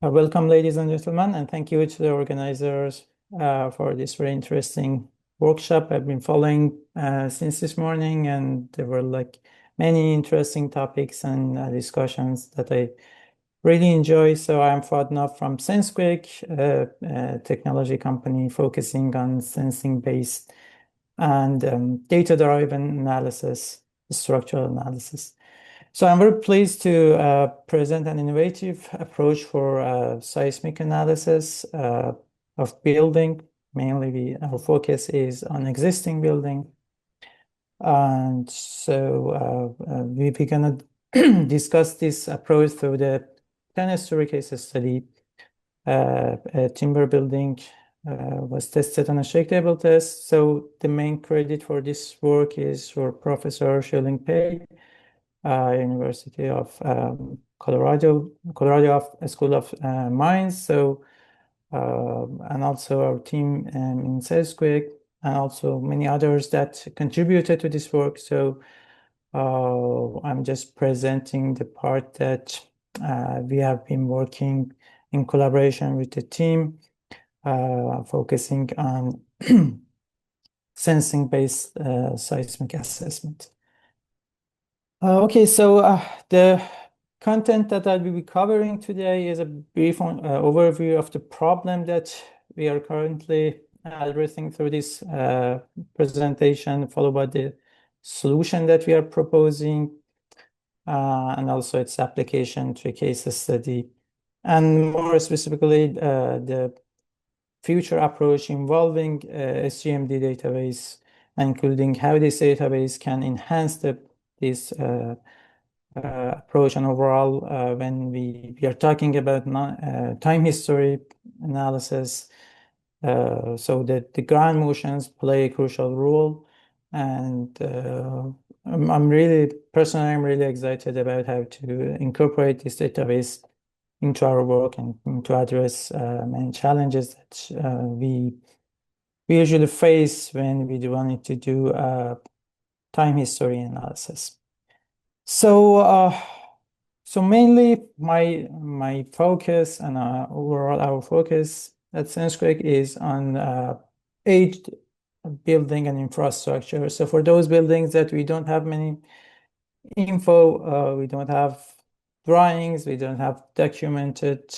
Welcome, ladies and gentlemen, and thank you to the organizers for this very interesting workshop. I've been following since this morning, and there were like many interesting topics and discussions that I really enjoy. So I'm Fuad Nav from Sensequake, a technology company focusing on sensing-based and data-driven analysis, structural analysis. So I'm very pleased to present an innovative approach for seismic analysis of building. Mainly, our focus is on existing building. And so we're going to discuss this approach through the 10-story case study. A timber building was tested on a shake table test. So the main credit for this work is for Professor Shilling Pei, University of Colorado School of Mines. So, and also our team in Sensequake, and also many others that contributed to this work. So, I'm just presenting the part that we have been working in collaboration with the team, focusing on sensing-based seismic assessment. Okay, so the content that I'll be covering today is a brief overview of the problem that we are currently addressing through this presentation, followed by the solution that we are proposing, and also its application to a case study, and more specifically, the future approach involving SGMD database, including how this database can enhance this approach and overall when we are talking about time history analysis. So that the ground motions play a crucial role, and I'm really excited about how to incorporate this database into our work and to address many challenges that we usually face when we wanted to do time history analysis. So, so mainly my focus and overall our focus at Sensequake is on aged building and infrastructure. So for those buildings that we don't have many info, we don't have drawings, we don't have documented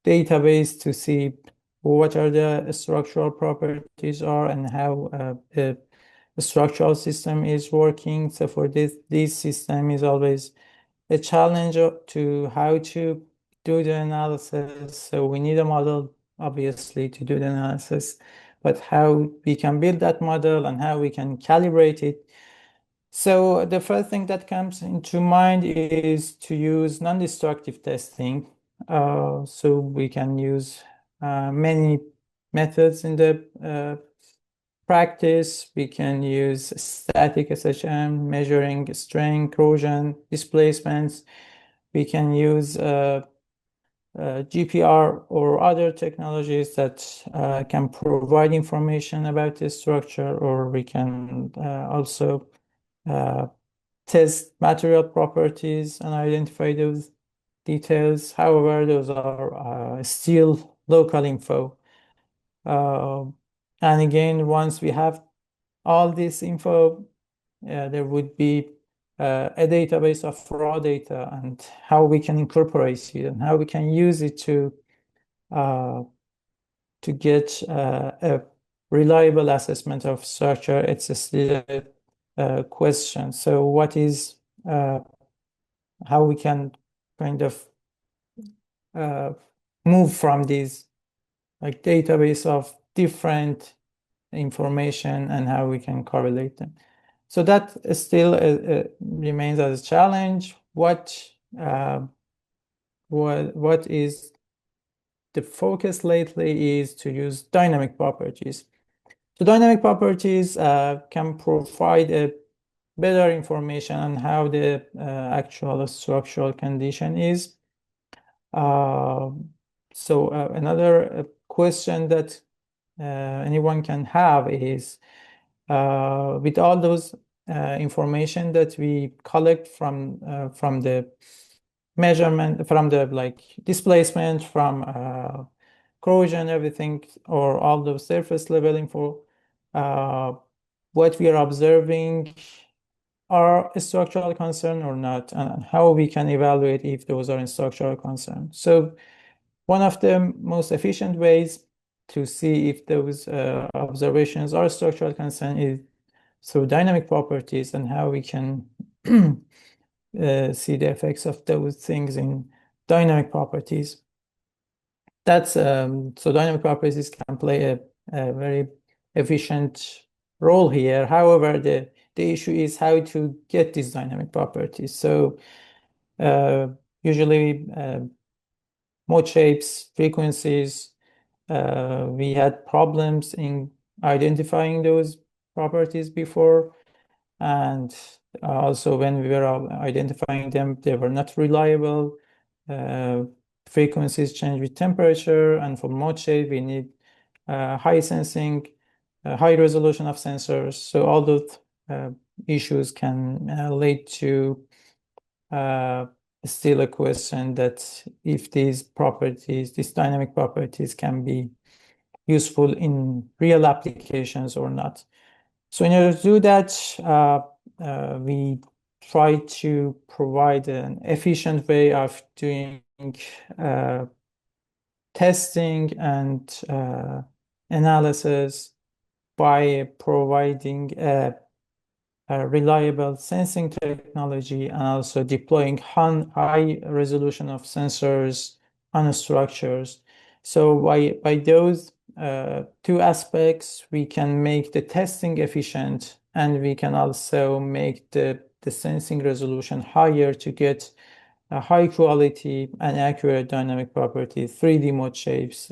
database to see what are the structural properties are and how the structural system is working. So for this system is always a challenge to how to do the analysis. So we need a model, obviously, to do the analysis, but how we can build that model and how we can calibrate it. So the first thing that comes into mind is to use non-destructive testing. So we can use many methods in the practice. We can use static SHM, measuring strain, corrosion, displacements. We can use GPR or other technologies that can provide information about the structure, or we can also test material properties and identify those details. However, those are still local info. And again, once we have all this info, there would be a database of raw data and how we can incorporate it and how we can use it to get a reliable assessment of structure. It's still a question. So what is how we can kind of move from these like database of different information and how we can correlate them. So that still remains as a challenge. What is the focus lately is to use dynamic properties. So dynamic properties can provide a better information on how the actual structural condition is. So another question that anyone can have is with all those information that we collect from the measurement from the like displacement from corrosion, everything, or all the surface level info, what we are observing are a structural concern or not, and how we can evaluate if those are in structural concern. So one of the most efficient ways to see if those observations are structural concern is through dynamic properties, and how we can see the effects of those things in dynamic properties. That's so dynamic properties can play a very efficient role here. However, the issue is how to get these dynamic properties. So uh, usually mode shapes, frequencies, we had problems in identifying those properties before. And also when we were identifying them, they were not reliable. Uh, Frequencies change with temperature, and for mode shape, we need high sensing, high resolution of sensors. So all those uh, issues can lead to uh, still a question that if these properties, these dynamic properties, can be useful in real applications or not. So in order to do that, we try to provide an efficient way of doing uh, testing and analysis by providing a reliable sensing technology, and also deploying high resolution of sensors on structures. So by those two aspects, we can make the testing efficient, and we can also make the sensing resolution higher to get a high quality and accurate dynamic properties, 3D mode shapes,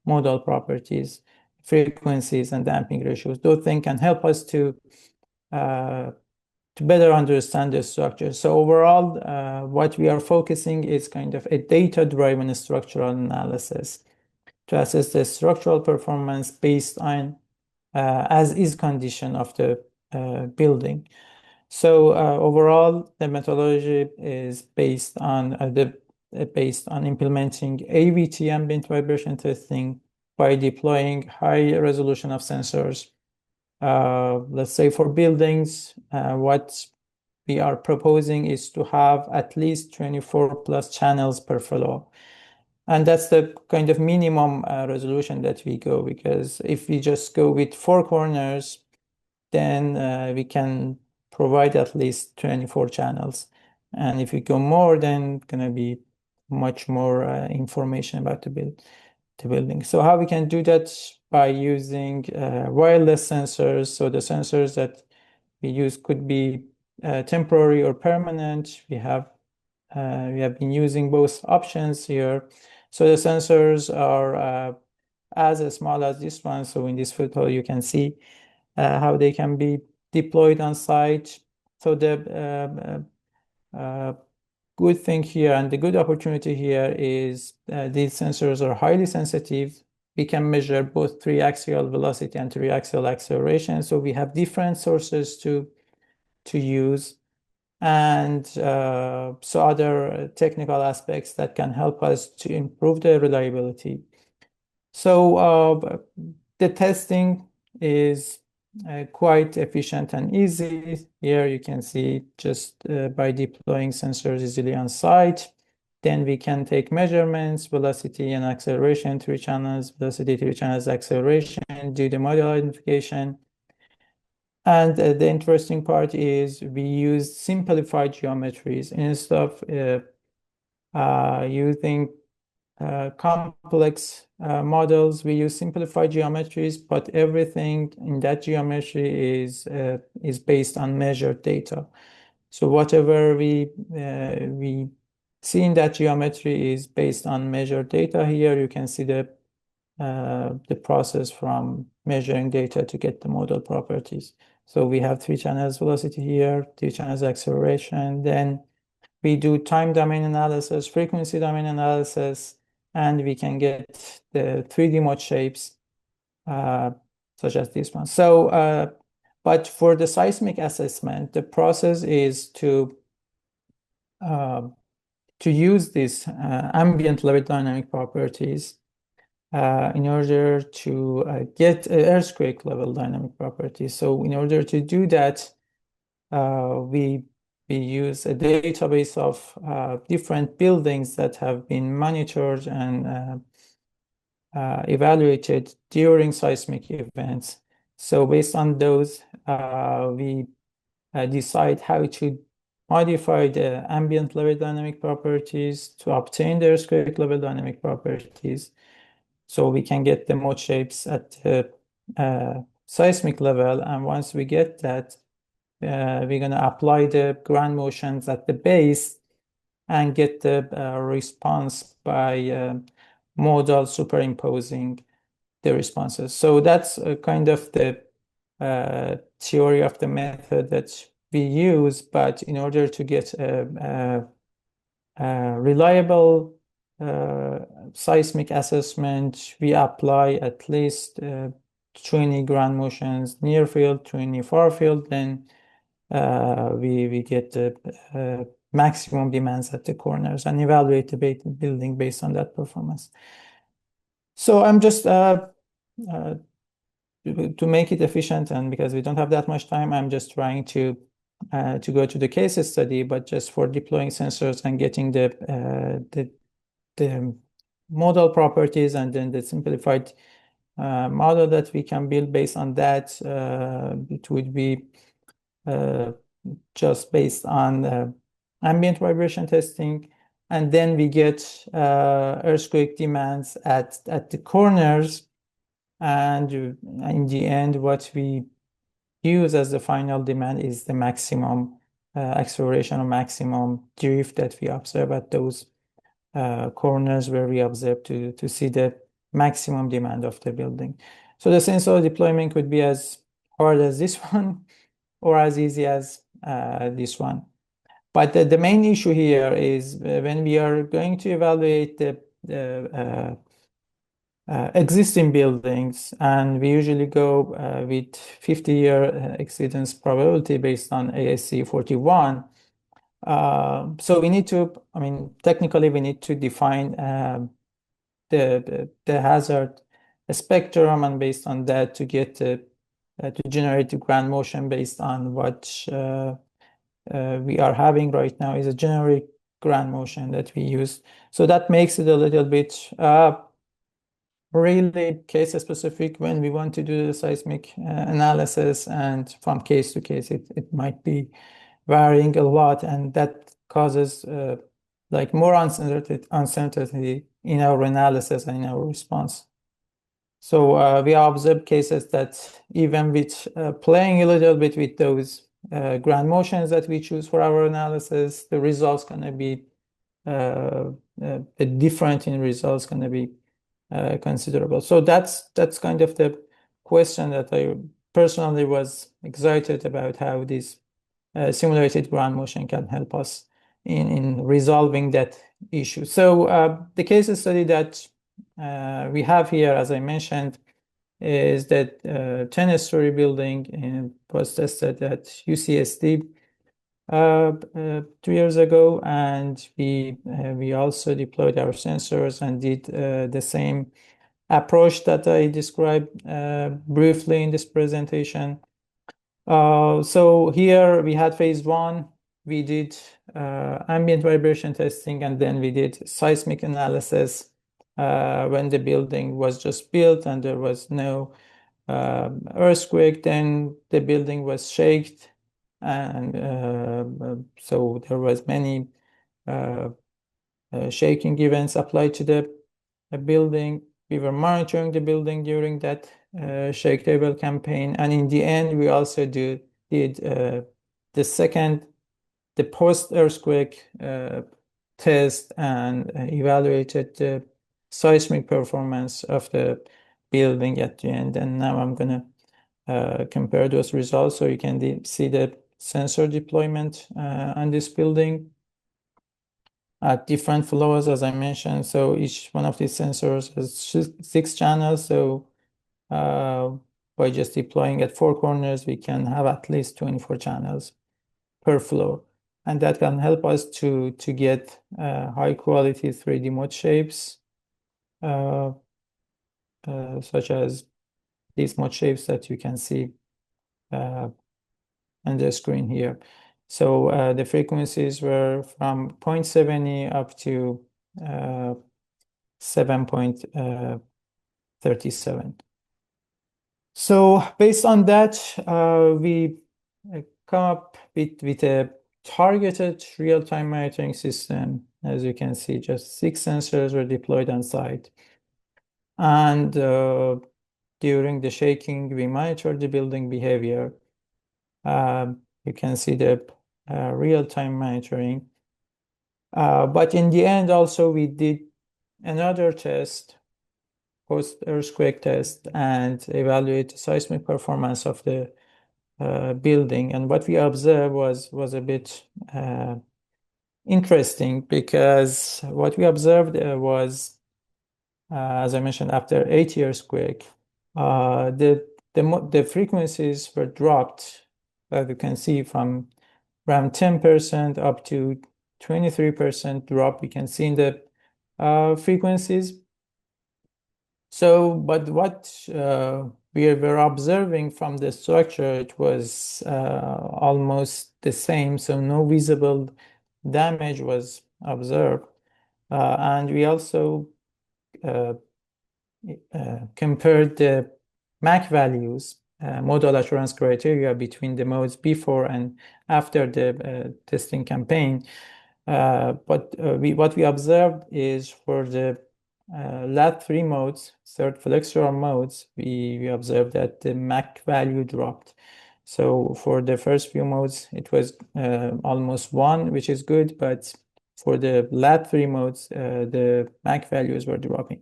modal properties, frequencies, and damping ratios. Those things can help us uh, to better understand the structure. So overall, what we are focusing is kind of a data-driven structural analysis to assess the structural performance based on as-is condition of the building. So overall, the methodology is based on based on implementing AVT, ambient vibration testing, by deploying high resolution of sensors. Let's say for buildings, what we are proposing is to have at least 24 plus channels per floor. And that's the kind of minimum resolution that we go, because if we just go with four corners, then we can provide at least 24 channels. And if we go more, then going to be much more information about the building. So how we can do that? By using wireless sensors. So the sensors that we use could be temporary or permanent. We have been using both options here. So the sensors are as small as this one. So in this photo, you can see how they can be deployed on site. So the good thing here, and the good opportunity here, is these sensors are highly sensitive. We can measure both three-axial velocity and three-axial acceleration. So we have different sources to use, and so other technical aspects that can help us to improve the reliability. So the testing is quite efficient and easy. Here you can see just by deploying sensors easily on site. Then we can take measurements, velocity and acceleration, three channels, velocity, three channels, acceleration, do the model identification. And the interesting part is we use simplified geometries instead of using complex models. We use simplified geometries, but everything in that geometry is based on measured data. So whatever we see in that geometry is based on measured data. Here you can see the process from measuring data to get the model properties. So we have three channels velocity here, three channels acceleration. Then we do time domain analysis, frequency domain analysis, and we can get the 3D mode shapes, such as this one. So, but for the seismic assessment, the process is to to use these ambient level dynamic properties in order to get earthquake level dynamic properties. So in order to do that, we use a database of different buildings that have been monitored and evaluated during seismic events. So based on those, we decide how to modify the ambient level dynamic properties to obtain the earthquake level dynamic properties. So we can get the mode shapes at the seismic level. And once we get that, we're going to apply the ground motions at the base and get the response by modal superimposing the responses. So that's kind of the theory of the method that we use, but in order to get a reliable seismic assessment, we apply at least 20 ground motions near field, 20 far field, then we get the maximum demands at the corners and evaluate the building based on that performance. So I'm just to make it efficient, and because we don't have that much time, I'm just trying to go to the case study, but just for deploying sensors and getting the model properties and then the simplified model that we can build based on that. It would be just based on ambient vibration testing, and then we get earthquake demands at the corners, and in the end what we use as the final demand is the maximum acceleration or maximum drift that we observe at those corners where we observe to see the maximum demand of the building. So the sensor deployment could be as hard as this one or as easy as this one. But the main issue here is when we are going to evaluate the existing buildings, and we usually go with 50-year exceedance probability based on ASC 41. So we need to, I mean, technically we need to define the hazard spectrum, and based on that to get to generate the ground motion based on what we are having right now is a generic ground motion that we use. So that makes it a little bit really case specific when we want to do the seismic analysis, and from case to case it might be varying a lot, and that causes like more uncertainty in our analysis and in our response. So we observed cases that even with playing a little bit with those ground motions that we choose for our analysis, the results gonna be the difference in results gonna be considerable. So that's kind of the question that I personally was excited about, how this simulated ground motion can help us in resolving that issue. So the case study that we have here, as I mentioned, is that 10-story building was tested at UCSD 2 years ago, and we also deployed our sensors and did the same approach that I described briefly in this presentation. So here we had phase one. We did ambient vibration testing, and then we did seismic analysis when the building was just built and there was no earthquake. Then the building was shaken, and so there was many shaking events applied to the building. We were monitoring the building during that shake table campaign, and in the end we also did the post-earthquake test and evaluated the seismic performance of the building at the end. And now I'm gonna compare those results so you can see the sensor deployment on this building at different floors, as I mentioned. So each one of these sensors has 6 channels. So by just deploying at 4 corners, we can have at least 24 channels per floor. and that can help us to get high quality 3D mode shapes, such as these mode shapes that you can see on the screen here. So the frequencies were from 0.70 up to 7.37. So based on that, we come up with a targeted real-time monitoring system. As you can see, just 6 sensors were deployed on site. And during the shaking, we monitored the building behavior. You can see the real-time monitoring. But in the end, also, we did another test, post-earthquake test, and evaluate the seismic performance of the building. And what we observed was a bit interesting, because what we observed was, as I mentioned, after 8 earthquake, the frequencies were dropped, as you can see, from around 10% up to 23% drop we can see in the frequencies. So, but what we were observing from the structure, it was almost the same, so no visible damage was observed. And we also compared the MAC values, modal assurance criteria, between the modes before and after the testing campaign. But what we observed is, for the LAT3 modes, third flexural modes, we observed that the MAC value dropped. So for the first few modes, it was almost 1, which is good, but for the LAT3 modes, the MAC values were dropping.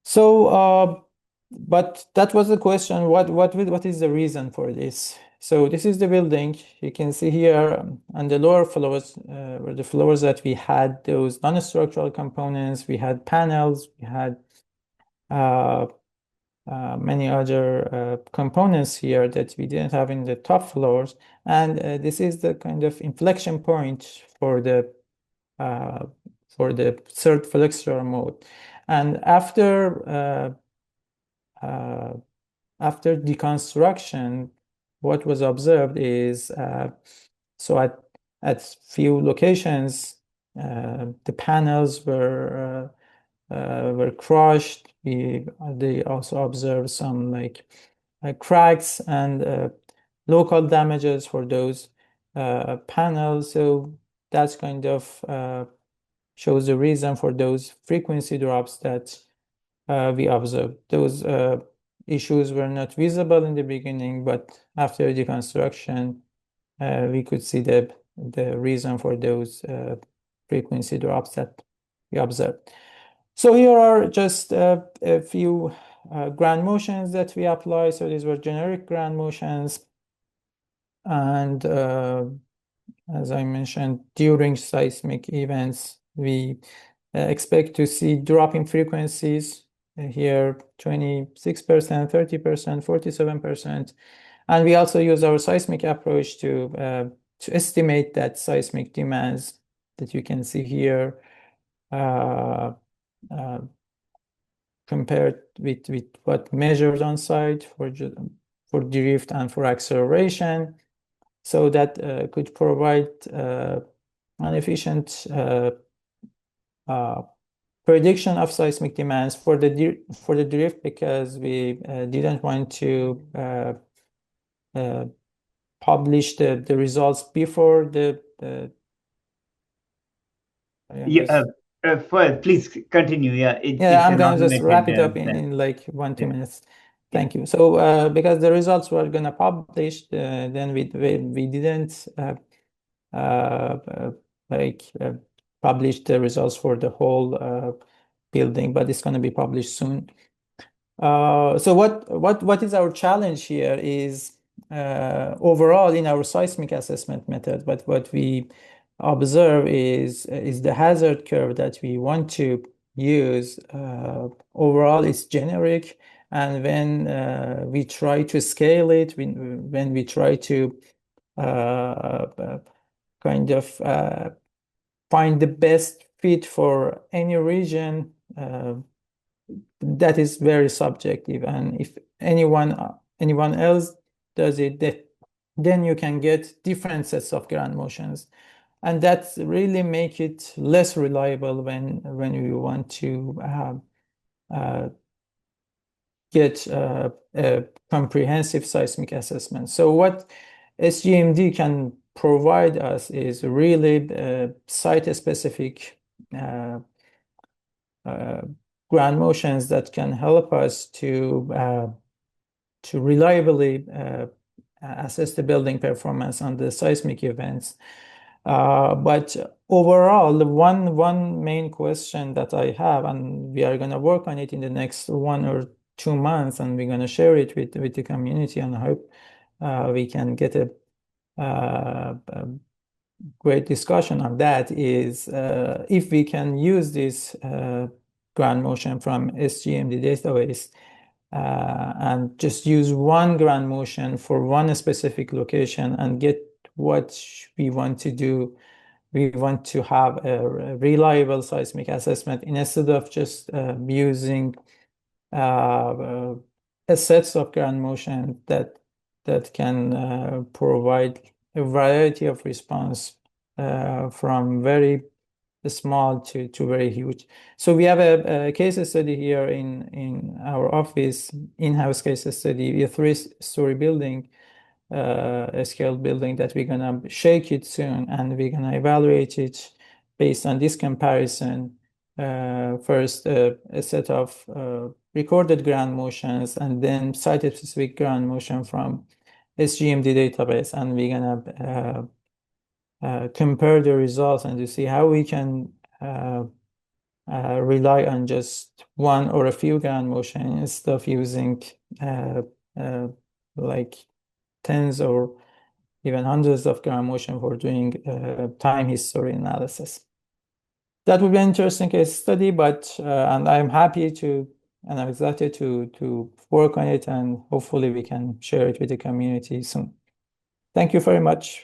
So, but that was the question, what is the reason for this? So this is the building. You can see here on the lower floors were the floors that we had those non-structural components. We had panels, we had many other components here that we didn't have in the top floors. And this is the kind of inflection point for the third flexural mode. And after deconstruction, what was observed is, so at few locations, the panels were crushed. They also observed some cracks and local damages for those panels. So that's kind of shows the reason for those frequency drops that we observed. Those issues were not visible in the beginning, but after deconstruction, we could see the reason for those frequency drops that we observed. So here are just a few ground motions that we apply. So these were generic ground motions. And as I mentioned, during seismic events, we expect to see dropping frequencies here, 26%, 30%, 47%. And we also use our seismic approach to estimate that seismic demands that you can see here, compared with what measured on site for drift and for acceleration. So that could provide an efficient prediction of seismic demands for the drift, because we didn't want to publish the results before the Yeah, please continue. Yeah, yeah, it's I'm an gonna just wrap it up automated. in like 1-2 Yeah, minutes. yeah. Thank you. So because the results were gonna publish, then we didn't like publish the results for the whole building, but it's gonna be published soon. So what is our challenge here is, overall in our seismic assessment method, but what we observe is the hazard curve that we want to use. Overall, it's generic, and when we try to scale it, when we try to kind of find the best fit for any region, that is very subjective. And if anyone else does it, then you can get different sets of ground motions, and that really make it less reliable when you want to get a comprehensive seismic assessment. So what SGMD can provide us is really site-specific ground motions that can help us to reliably assess the building performance on the seismic events. But overall, the one main question that I have, and we are going to work on it in the next 1 or 2 months, and we're going to share it with the community, and I hope we can get a great discussion on that, is if we can use this ground motion from SGMD database and just use one ground motion for one specific location and get what we want to do. We want to have a reliable seismic assessment instead of just using a sets of ground motion that can provide a variety of response from very small to very huge. So we have a case study here in our office, in-house case study, a 3-story building, a scaled building that we're gonna shake it soon, and we're gonna evaluate it based on this comparison. First, a set of recorded ground motions, and then site-specific ground motion from SGMD database, and we're gonna compare the results and to see how we can rely on just one or a few ground motion instead of using like tens or even hundreds of ground motion for doing time history analysis. That would be an interesting case study, but and I'm happy to, and I'm excited to work on it, and hopefully we can share it with the community soon. Thank you very much.